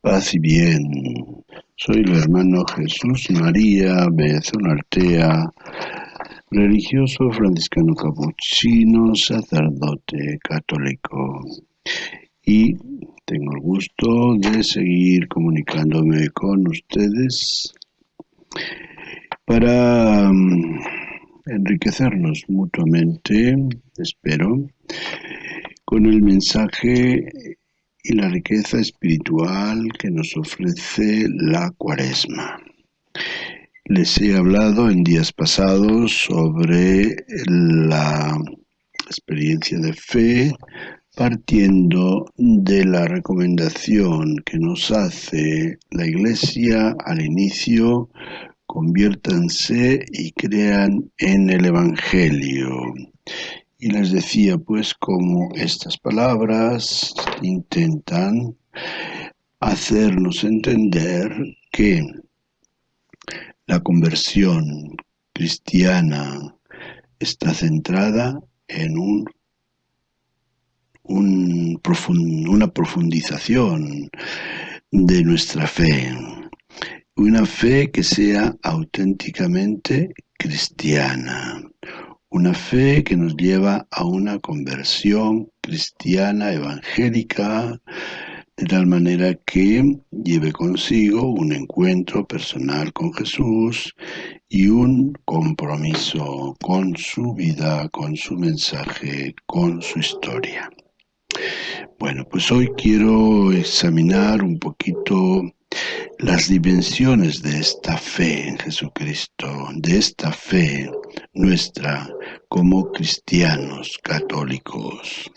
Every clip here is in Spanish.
Paz y bien. Soy el hermano Jesús María Beezón Artea, religioso franciscano capuchino, sacerdote católico. Y tengo el gusto de seguir comunicándome con ustedes para enriquecernos mutuamente, espero, con el mensaje y la riqueza espiritual que nos ofrece la Cuaresma. Les he hablado en días pasados sobre la experiencia de fe, partiendo de la recomendación que nos hace la Iglesia al inicio: conviértanse y crean en el Evangelio. Y les decía pues cómo estas palabras intentan hacernos entender que la conversión cristiana está centrada en una profundización de nuestra fe, una fe que sea auténticamente cristiana, una fe que nos lleva a una conversión cristiana evangélica, de tal manera que lleve consigo un encuentro personal con Jesús y un compromiso con su vida, con su mensaje, con su historia. Bueno, pues hoy quiero examinar un poquito las dimensiones de esta fe en Jesucristo, de esta fe nuestra como cristianos católicos.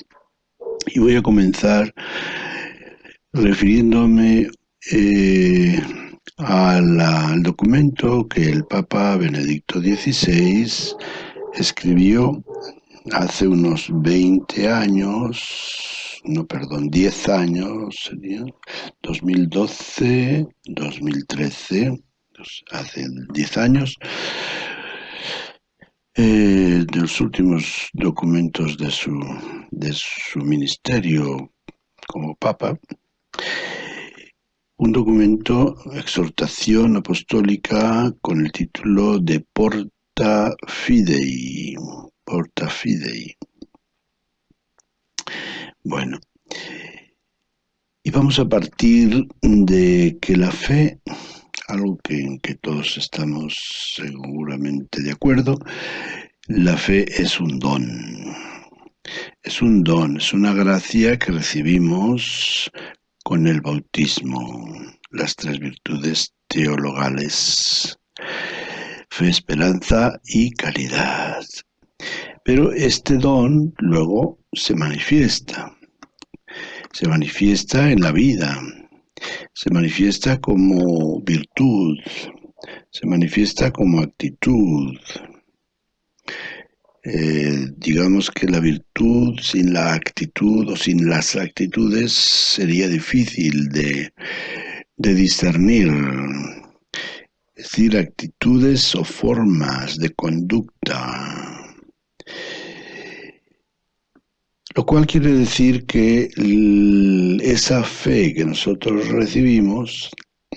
Y voy a comenzar refiriéndome al documento que el Papa Benedicto XVI escribió hace unos 10 años, sería 2012, 2013, hace 10 años, de los últimos documentos de su ministerio como Papa, un documento, exhortación apostólica, con el título de Porta Fidei. Porta Fidei. Bueno, y vamos a partir de que la fe, algo en que todos estamos seguramente de acuerdo, la fe es un don. Es un don, es una gracia que recibimos con el bautismo, las tres virtudes teologales: fe, esperanza y caridad. Pero este don luego se manifiesta en la vida, se manifiesta como virtud, se manifiesta como actitud. Digamos que la virtud sin la actitud o sin las actitudes sería difícil de discernir. Es decir, actitudes o formas de conducta. Lo cual quiere decir que esa fe que nosotros recibimos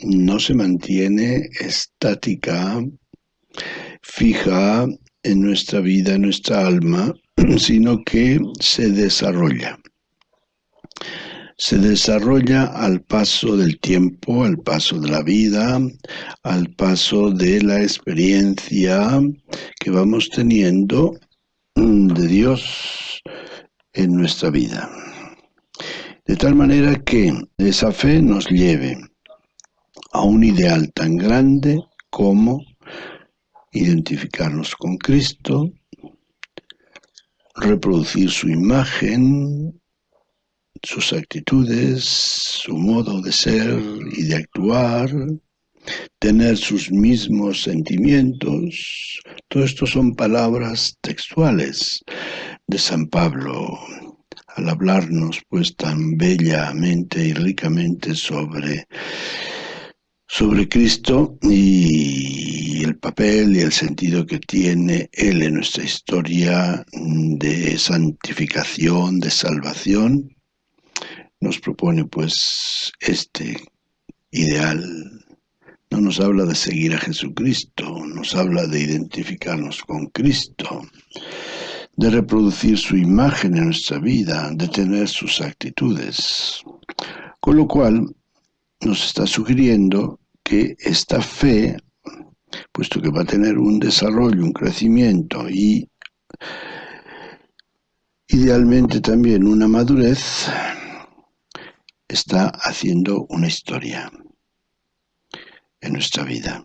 no se mantiene estática, fija en nuestra vida, en nuestra alma, sino que se desarrolla. Se desarrolla al paso del tiempo, al paso de la vida, al paso de la experiencia que vamos teniendo de Dios en nuestra vida. De tal manera que esa fe nos lleve a un ideal tan grande como identificarnos con Cristo, reproducir su imagen, sus actitudes, su modo de ser y de actuar, tener sus mismos sentimientos. Todo esto son palabras textuales de San Pablo al hablarnos pues tan bellamente y ricamente sobre Cristo y el papel y el sentido que tiene Él en nuestra historia de santificación, de salvación. Nos propone pues este ideal, no nos habla de seguir a Jesucristo, nos habla de identificarnos con Cristo, de reproducir su imagen en nuestra vida, de tener sus actitudes. Con lo cual nos está sugiriendo que esta fe, puesto que va a tener un desarrollo, un crecimiento y idealmente también una madurez, está haciendo una historia en nuestra vida.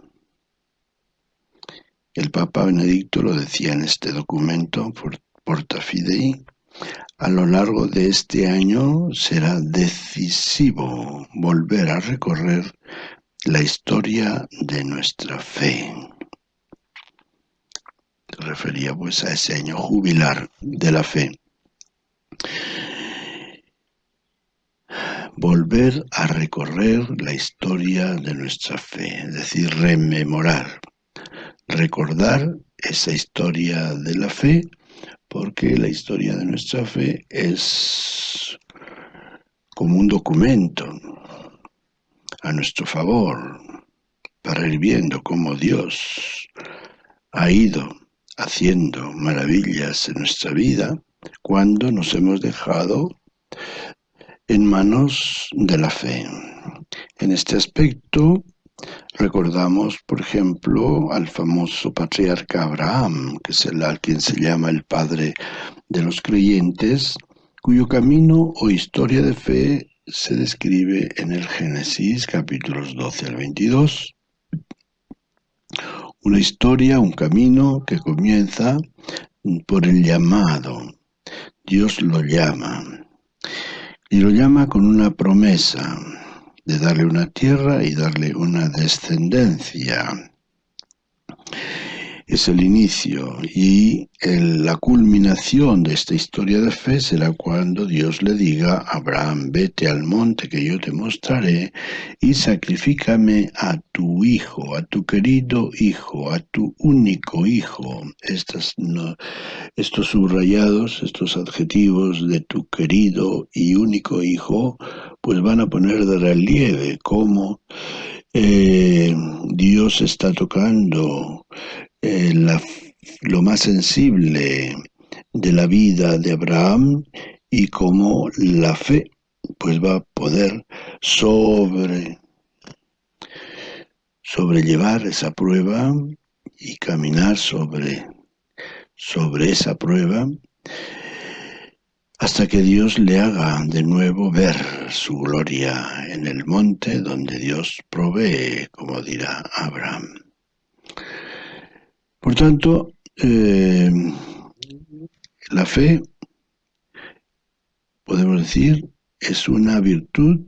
El Papa Benedicto lo decía en este documento, Porta Fidei: a lo largo de este año será decisivo volver a recorrer la historia de nuestra fe. Se refería pues a ese año jubilar de la fe. Volver a recorrer la historia de nuestra fe, es decir, rememorar, recordar esa historia de la fe, porque la historia de nuestra fe es como un documento a nuestro favor, para ir viendo cómo Dios ha ido haciendo maravillas en nuestra vida cuando nos hemos dejado en manos de la fe. En este aspecto recordamos, por ejemplo, al famoso patriarca Abraham, que es al quien se llama el padre de los creyentes, cuyo camino o historia de fe se describe en el Génesis capítulos 12 al 22. Una historia, un camino que comienza por el llamado. Dios lo llama. Y lo llama con una promesa de darle una tierra y darle una descendencia. Es el inicio y la culminación de esta historia de fe será cuando Dios le diga a Abraham: vete al monte que yo te mostraré y sacrifícame a tu hijo, a tu querido hijo, a tu único hijo. Estos subrayados, estos adjetivos de tu querido y único hijo, pues van a poner de relieve cómo Dios está tocando lo más sensible de la vida de Abraham y cómo la fe pues va a poder sobrellevar esa prueba y caminar sobre esa prueba hasta que Dios le haga de nuevo ver su gloria en el monte donde Dios provee, como dirá Abraham. Por tanto, la fe, podemos decir, es una virtud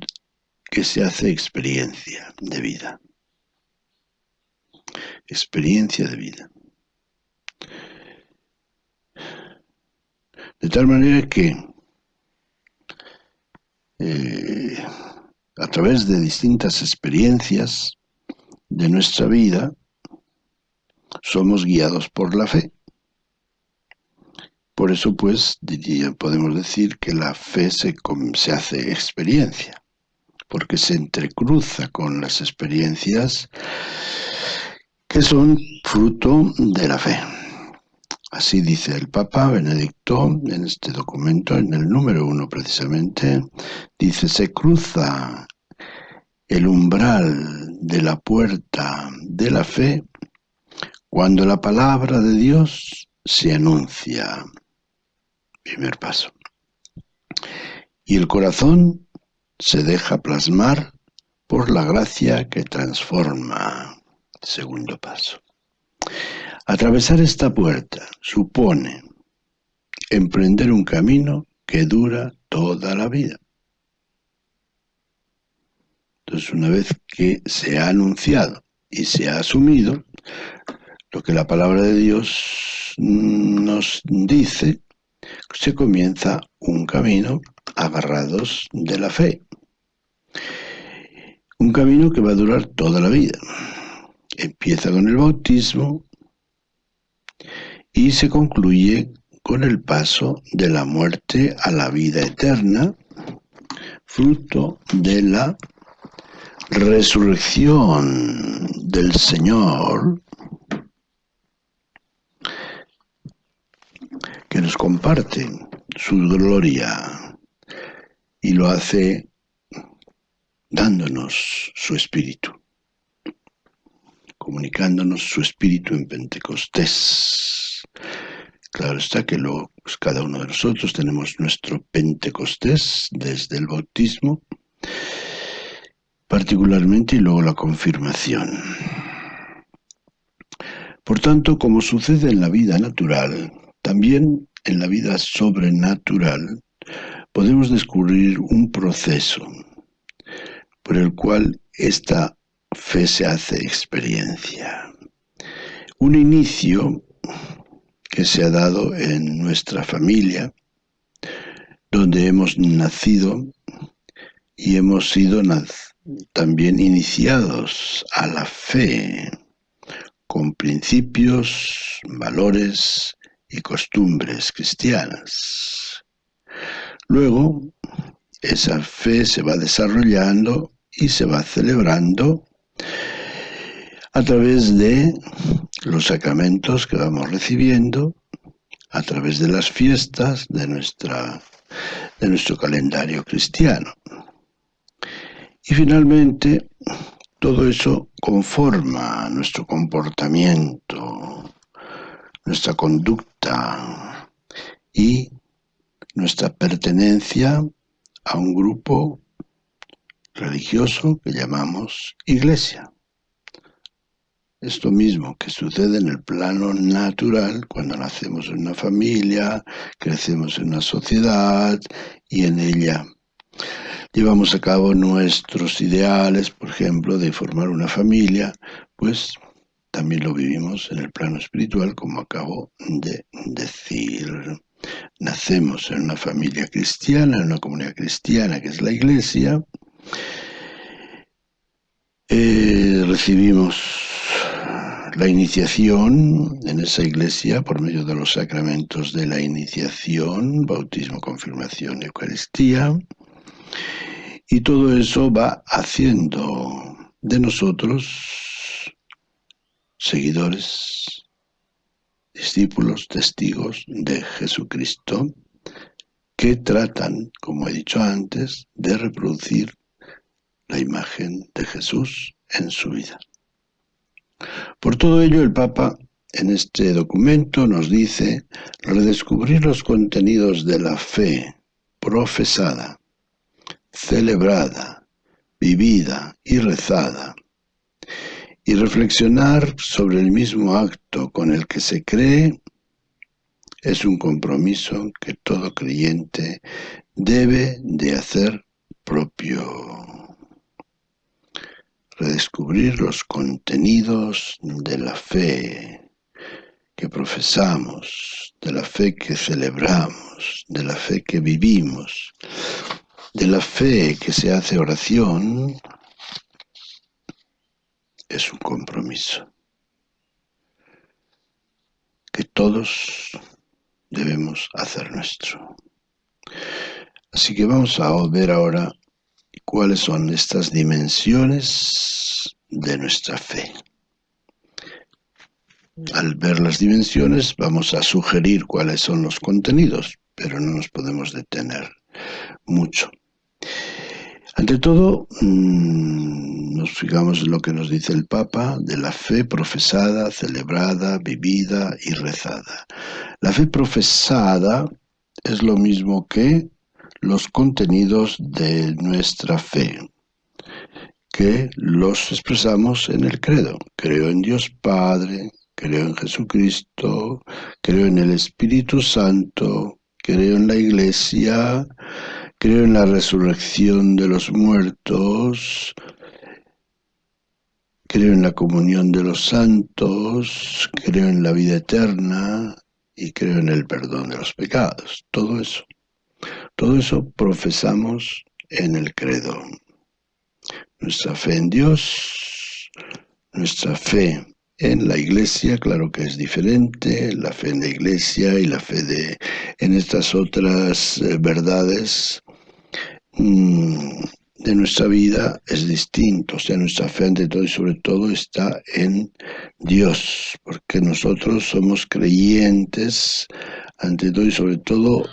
que se hace experiencia de vida. Experiencia de vida. De tal manera que a través de distintas experiencias de nuestra vida somos guiados por la fe. Por eso, pues, podemos decir que la fe se hace experiencia, porque se entrecruza con las experiencias que son fruto de la fe. Así dice el Papa Benedicto en este documento, en el número 1 precisamente, dice: se cruza el umbral de la puerta de la fe cuando la palabra de Dios se anuncia. Primer paso. Y el corazón se deja plasmar por la gracia que transforma. Segundo paso. Atravesar esta puerta supone emprender un camino que dura toda la vida. Entonces, una vez que se ha anunciado y se ha asumido lo que la palabra de Dios nos dice, se comienza un camino agarrados de la fe. Un camino que va a durar toda la vida. Empieza con el bautismo y se concluye con el paso de la muerte a la vida eterna, fruto de la resurrección del Señor, que nos comparte su gloria y lo hace dándonos su espíritu, comunicándonos su espíritu en Pentecostés. Claro está que cada uno de nosotros tenemos nuestro Pentecostés desde el bautismo, particularmente, y luego la confirmación. Por tanto, como sucede en la vida natural, también en la vida sobrenatural podemos descubrir un proceso por el cual esta fe se hace experiencia. Un inicio que se ha dado en nuestra familia, donde hemos nacido y hemos sido también iniciados a la fe, con principios, valores y costumbres cristianas. Luego, esa fe se va desarrollando y se va celebrando a través de los sacramentos que vamos recibiendo, a través de las fiestas de nuestro calendario cristiano. Y finalmente, todo eso conforma nuestro comportamiento, nuestra conducta y nuestra pertenencia a un grupo religioso que llamamos Iglesia. Esto mismo que sucede en el plano natural cuando nacemos en una familia, crecemos en una sociedad y en ella llevamos a cabo nuestros ideales, por ejemplo, de formar una familia, pues también lo vivimos en el plano espiritual, como acabo de decir. Nacemos en una familia cristiana, en una comunidad cristiana que es la Iglesia, recibimos la iniciación en esa iglesia por medio de los sacramentos de la iniciación, bautismo, confirmación, Eucaristía, y todo eso va haciendo de nosotros seguidores, discípulos, testigos de Jesucristo, que tratan, como he dicho antes, de reproducir la imagen de Jesús en su vida. Por todo ello, el Papa en este documento nos dice redescubrir los contenidos de la fe profesada, celebrada, vivida y rezada, y reflexionar sobre el mismo acto con el que se cree es un compromiso que todo creyente debe de hacer propio. Redescubrir los contenidos de la fe que profesamos, de la fe que celebramos, de la fe que vivimos, de la fe que se hace oración, es un compromiso que todos debemos hacer nuestro. Así que vamos a ver ahora cuáles son estas dimensiones de nuestra fe. Al ver las dimensiones vamos a sugerir cuáles son los contenidos, pero no nos podemos detener mucho. Ante todo, nos fijamos en lo que nos dice el Papa de la fe profesada, celebrada, vivida y rezada. La fe profesada es lo mismo que los contenidos de nuestra fe, que los expresamos en el credo. Creo en Dios Padre, creo en Jesucristo, creo en el Espíritu Santo, creo en la Iglesia, creo en la resurrección de los muertos, creo en la comunión de los santos, creo en la vida eterna y creo en el perdón de los pecados. Todo eso profesamos en el credo. Nuestra fe en Dios, nuestra fe en la Iglesia, claro que es diferente, la fe en la Iglesia y la fe en estas otras verdades de nuestra vida es distinto. O sea, nuestra fe ante todo y sobre todo está en Dios, porque nosotros somos creyentes ante todo y sobre todo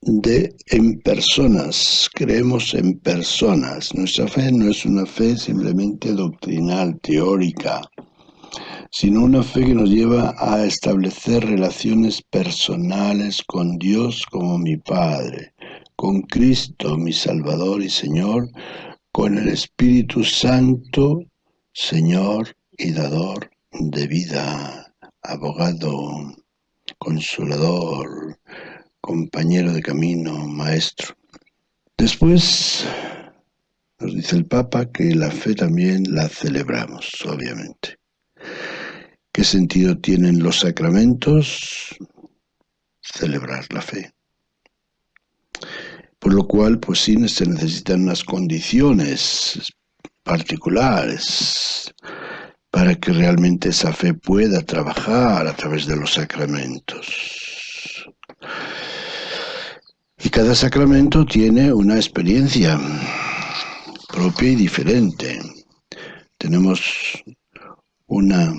en personas, creemos en personas. Nuestra fe no es una fe simplemente doctrinal, teórica, sino una fe que nos lleva a establecer relaciones personales con Dios como mi Padre, con Cristo, mi Salvador y Señor, con el Espíritu Santo, Señor y dador de vida, abogado, consolador, compañero de camino, maestro. Después nos dice el Papa que la fe también la celebramos, obviamente. ¿Qué sentido tienen los sacramentos? Celebrar la fe. Por lo cual, pues sí, se necesitan unas condiciones particulares para que realmente esa fe pueda trabajar a través de los sacramentos. Y cada sacramento tiene una experiencia propia y diferente. Tenemos una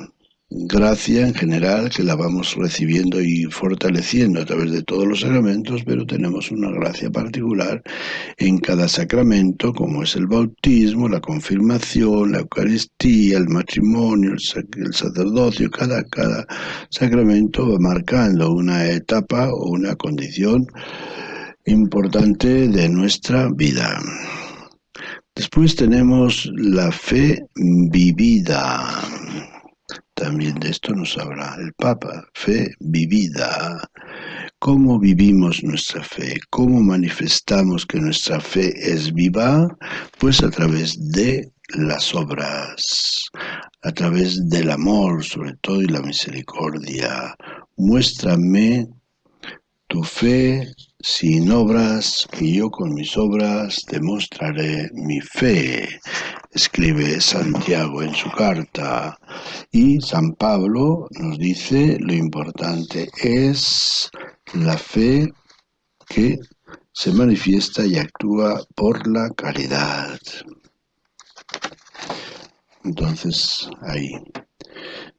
gracia en general que la vamos recibiendo y fortaleciendo a través de todos los sacramentos, pero tenemos una gracia particular en cada sacramento, como es el bautismo, la confirmación, la Eucaristía, el matrimonio, el sacerdocio. Cada sacramento va marcando una etapa o una condición importante de nuestra vida. Después tenemos la fe vivida. También de esto nos habla el Papa, fe vivida. ¿Cómo vivimos nuestra fe? ¿Cómo manifestamos que nuestra fe es viva? Pues a través de las obras, a través del amor sobre todo y la misericordia. Muéstrame tu fe sin obras, y yo con mis obras demostraré mi fe, escribe Santiago en su carta. Y San Pablo nos dice lo importante es la fe que se manifiesta y actúa por la caridad. Entonces, ahí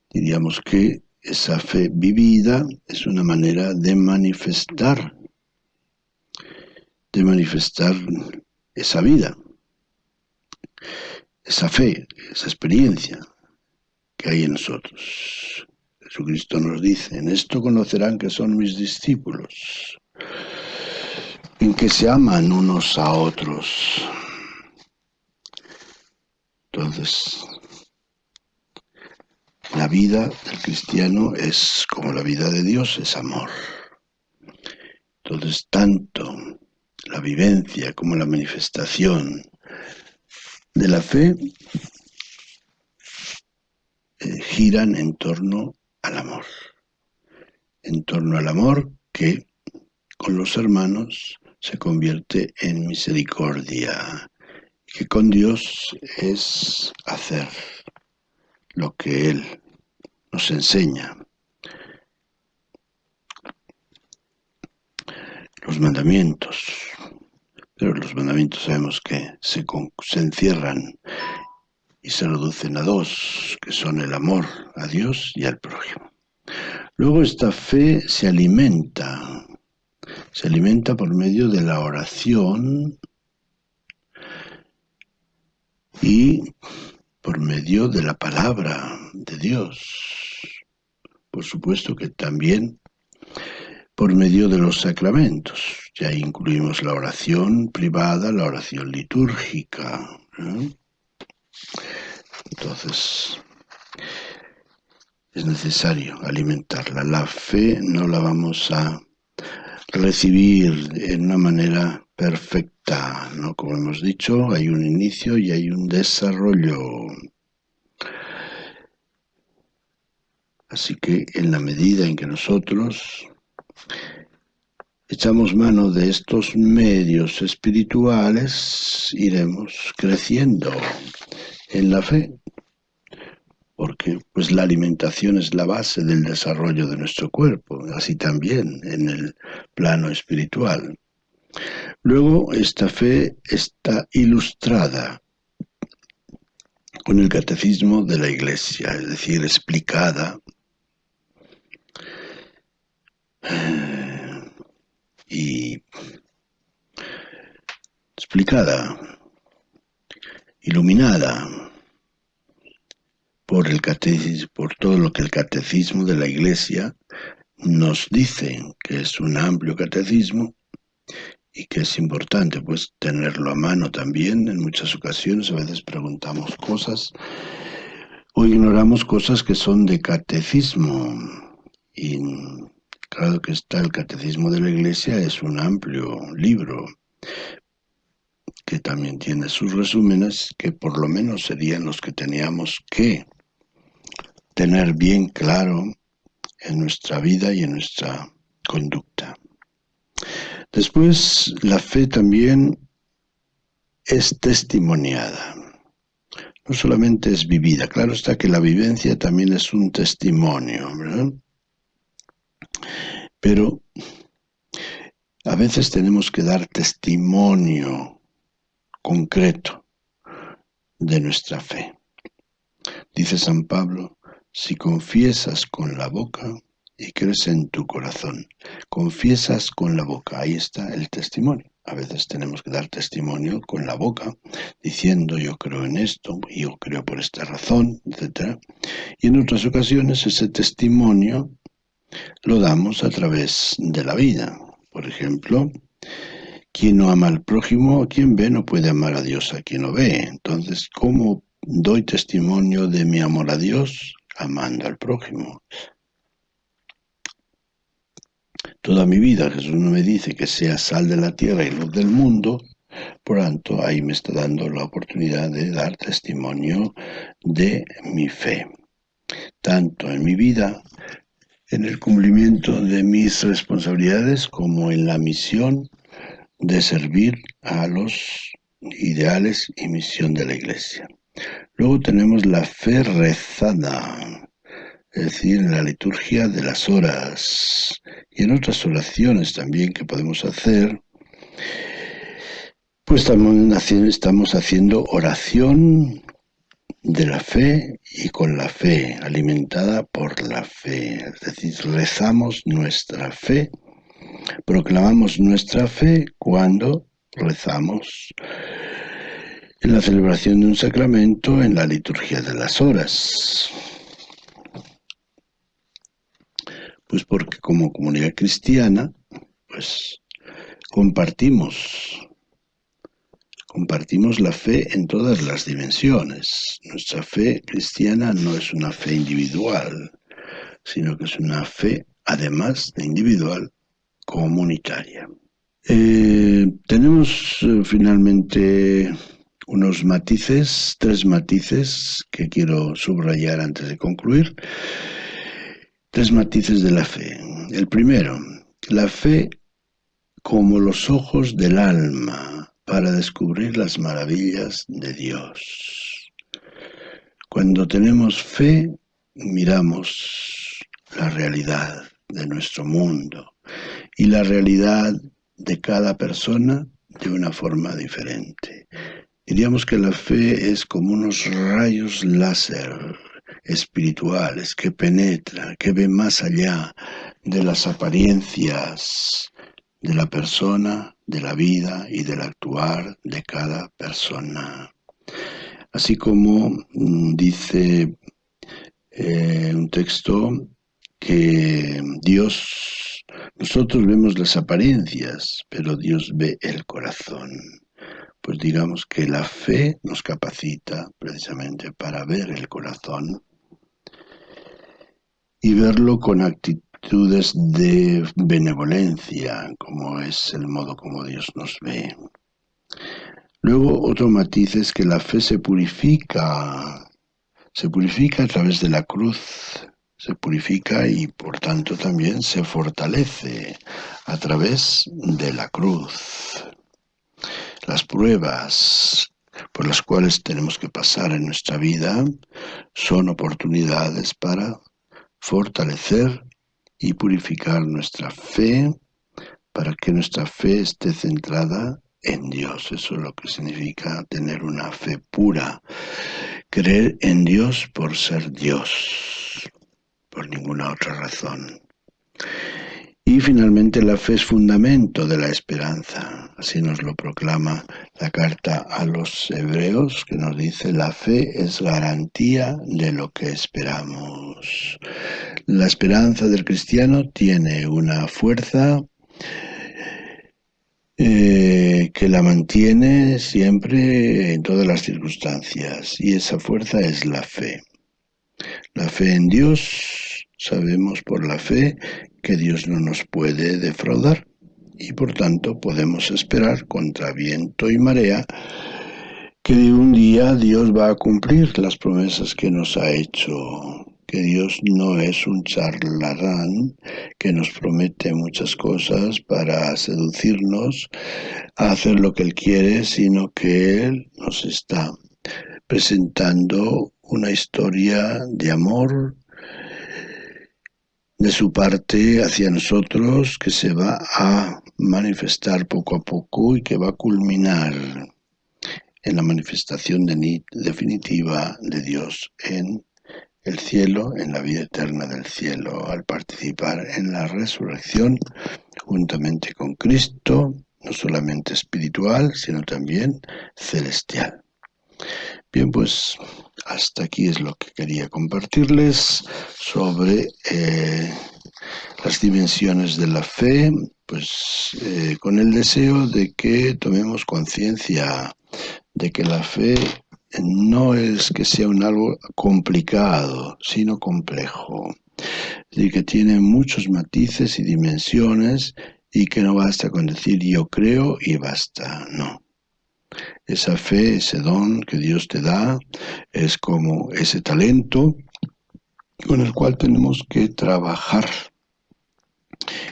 diríamos que esa fe vivida es una manera de manifestar esa vida, esa fe, esa experiencia que hay en nosotros. Jesucristo nos dice, en esto conocerán que son mis discípulos, en que se aman unos a otros. Entonces, la vida del cristiano es como la vida de Dios, es amor. Entonces, tanto la vivencia como la manifestación de la fe giran en torno al amor. En torno al amor que con los hermanos se convierte en misericordia, que con Dios es hacer lo que Él nos enseña. Los mandamientos, pero los mandamientos sabemos que se encierran y se reducen a dos, que son el amor a Dios y al prójimo. Luego esta fe se alimenta por medio de la oración y por medio de la palabra de Dios. Por supuesto que también por medio de los sacramentos. Ya incluimos la oración privada, la oración litúrgica. Entonces, es necesario alimentarla. La fe no la vamos a recibir en una manera perfecta, ¿no? Como hemos dicho, hay un inicio y hay un desarrollo. Así que en la medida en que nosotros echamos mano de estos medios espirituales, iremos creciendo en la fe, porque pues la alimentación es la base del desarrollo de nuestro cuerpo, así también en el plano espiritual. Luego, esta fe está ilustrada con el catecismo de la Iglesia, es decir, explicada y explicada, iluminada por el catecismo, por todo lo que el catecismo de la Iglesia nos dice, que es un amplio catecismo y que es importante pues tenerlo a mano también. En muchas ocasiones a veces preguntamos cosas o ignoramos cosas que son de catecismo, y claro que está el catecismo de la Iglesia, es un amplio libro que también tiene sus resúmenes, que por lo menos serían los que teníamos que tener bien claro en nuestra vida y en nuestra conducta. Después, la fe también es testimoniada, no solamente es vivida. Claro está que la vivencia también es un testimonio, ¿verdad? Pero a veces tenemos que dar testimonio concreto de nuestra fe. Dice San Pablo, si confiesas con la boca y crees en tu corazón, confiesas con la boca, ahí está el testimonio. A veces tenemos que dar testimonio con la boca, diciendo yo creo en esto, yo creo por esta razón, etc. Y en otras ocasiones ese testimonio lo damos a través de la vida. Por ejemplo, quien no ama al prójimo, quien ve, no puede amar a Dios a quien no ve. Entonces, ¿cómo doy testimonio de mi amor a Dios? Amando al prójimo. Toda mi vida Jesús no me dice que sea sal de la tierra y luz del mundo, por tanto ahí me está dando la oportunidad de dar testimonio de mi fe, tanto en mi vida, en el cumplimiento de mis responsabilidades, como en la misión de servir a los ideales y misión de la Iglesia. Luego tenemos la fe rezada, es decir, en la liturgia de las horas y en otras oraciones también que podemos hacer, pues estamos haciendo oración de la fe y con la fe, alimentada por la fe, es decir, rezamos nuestra fe, proclamamos nuestra fe cuando rezamos en la celebración de un sacramento, en la liturgia de las horas. Pues porque como comunidad cristiana, pues compartimos la fe en todas las dimensiones. Nuestra fe cristiana no es una fe individual, sino que es una fe, además de individual, comunitaria. Tenemos finalmente unos matices, 3 matices que quiero subrayar antes de concluir. 3 matices de la fe. El primero, la fe como los ojos del alma para descubrir las maravillas de Dios. Cuando tenemos fe, miramos la realidad de nuestro mundo y la realidad de cada persona de una forma diferente. Diríamos que la fe es como unos rayos láser espirituales que penetran, que ven más allá de las apariencias de la persona, de la vida y del actuar de cada persona. Así como dice un texto que nosotros vemos las apariencias, pero Dios ve el corazón. Pues digamos que la fe nos capacita precisamente para ver el corazón y verlo con actitudes de benevolencia, como es el modo como Dios nos ve. Luego, otro matiz es que la fe se purifica a través de la cruz, se purifica y por tanto también se fortalece a través de la cruz. Las pruebas por las cuales tenemos que pasar en nuestra vida son oportunidades para fortalecer y purificar nuestra fe para que nuestra fe esté centrada en Dios. Eso es lo que significa tener una fe pura. Creer en Dios por ser Dios, por ninguna otra razón. Y finalmente la fe es fundamento de la esperanza. Así nos lo proclama la carta a los hebreos, que nos dice: la fe es garantía de lo que esperamos. La esperanza del cristiano tiene una fuerza que la mantiene siempre en todas las circunstancias, y esa fuerza es la fe. La fe en Dios, sabemos por la fe que Dios no nos puede defraudar, y por tanto podemos esperar contra viento y marea que un día Dios va a cumplir las promesas que nos ha hecho, que Dios no es un charlatán que nos promete muchas cosas para seducirnos a hacer lo que Él quiere, sino que Él nos está presentando una historia de amor de su parte hacia nosotros, que se va a manifestar poco a poco y que va a culminar en la manifestación definitiva de Dios en el cielo, en la vida eterna del cielo, al participar en la resurrección juntamente con Cristo, no solamente espiritual, sino también celestial. Bien, pues hasta aquí es lo que quería compartirles sobre las dimensiones de la fe, pues con el deseo de que tomemos conciencia de que la fe no es que sea un algo complicado, sino complejo, y que tiene muchos matices y dimensiones, y que no basta con decir yo creo y basta, no. Esa fe, ese don que Dios te da, es como ese talento con el cual tenemos que trabajar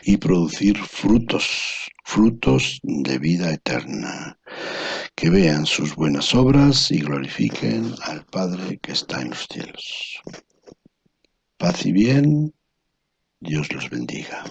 y producir frutos, frutos de vida eterna, que vean sus buenas obras y glorifiquen al Padre que está en los cielos. Paz y bien, Dios los bendiga.